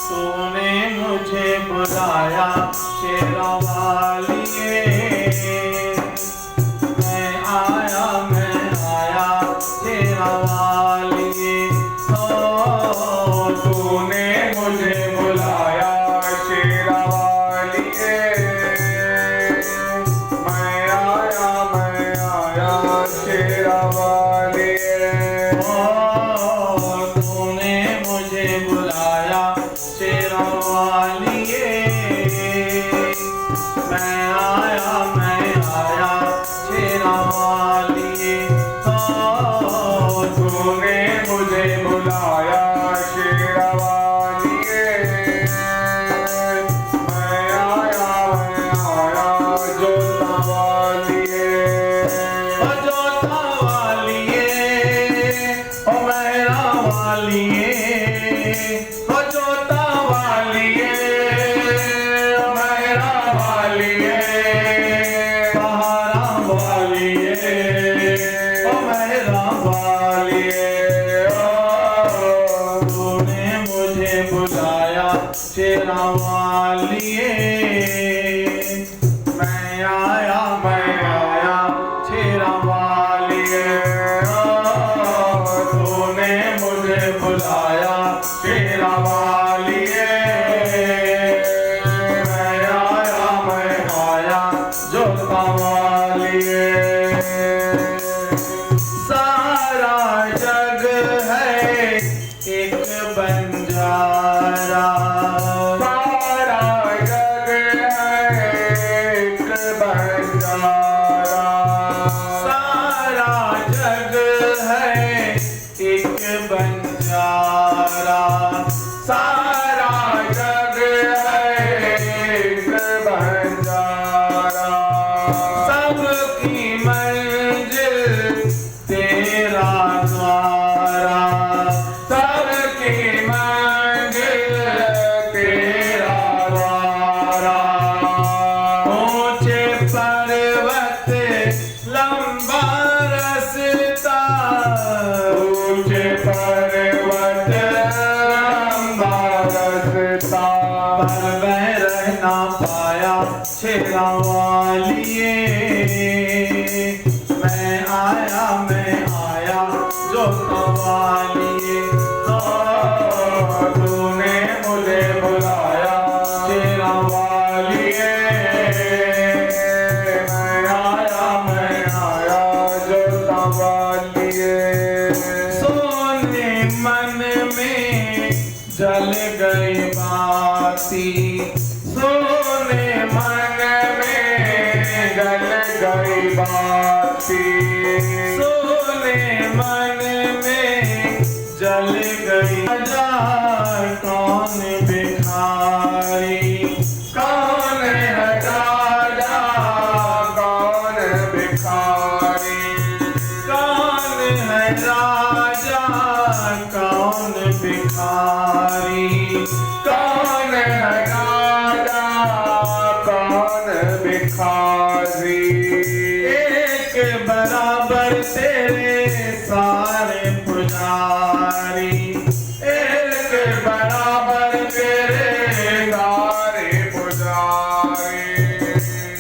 तूने मुझे बुलाया शेरा वालिए, मैं आया शेरा वालिए। तूने मुझे बुलाया शेरा वालिए, मैं आया शेरा वालिए। तूने मुझे बुलाया शेरा वालिए, मैं आया शेरा वालिए। तूने मुझे बुलाया शेरा वालिए, मैं आया जोता वालिए। जोता वालिए ओ मेरा वालिए, जोता वालिए ओ मेरा वालिए। पहाड़ा वालिए ओ मेरा वालिए। तूने मुझे बुलाया शेरा वालिए, मैं आया शेरा वालिए। तूने मुझे बुलाया शेरा वालिए, मैं आया जोता वालिए। सारा जग है एक बंजारा, सारा जग है एक बंजारा, सारा जग है एक बंजारा। सारा जग है एक बंजारा। सबकी मंजिल तेरा द्वारा, सबकी मंजिल तेरा द्वारा। ऊंचे पर्वत लंबा रास्ता, ऊंचे पर्वत लंबा रास्ता, पर मैं रह ना पाया शेरा वालिए। मैं आया जोता वालिए। तूने मुझे बुलाया शेरा वालिए, मैं आया जोता वालिए। सोने मन में जल गई बाती, सोने मन में जल गई बाती, सोने मन में जल गई। राजा कौन भिखारी, कौन है राजा कौन भिखारी, कौन है राजा कौन भिखारी। कौन है राजा कौन भिखारी। एक बराबर तेरे सारे पुजारी, एक बराबर तेरे सारे पुजारी।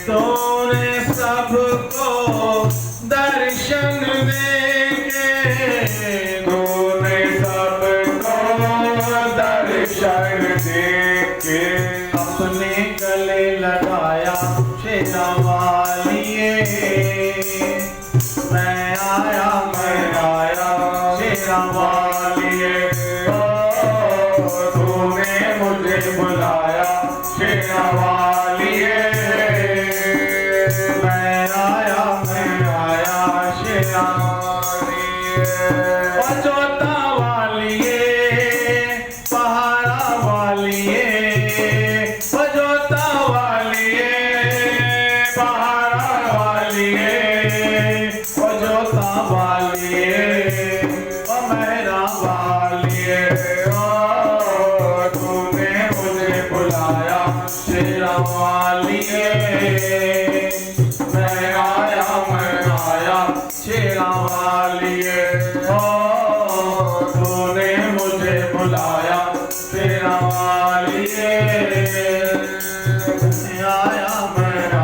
तूने सबको दर्शन देके, तूने सबको दर्शन देके अपने गले लगाया शेरा वालिए। मैं आया शेरा वालिए। तूने मुझे बुलाया शेरा वालिए, मैं आया शेरा वालिए। जोता वालिए पहाड़ा वालिए, जोता वालिए पहाड़ा वालिए, जोता वालिए मेरा वालिए। तूने मुझे बुलाया शेरा वालिए, मैं आया शेरा वालिए। तूने मुझे बुलाया शेरा वालिए। आया मैं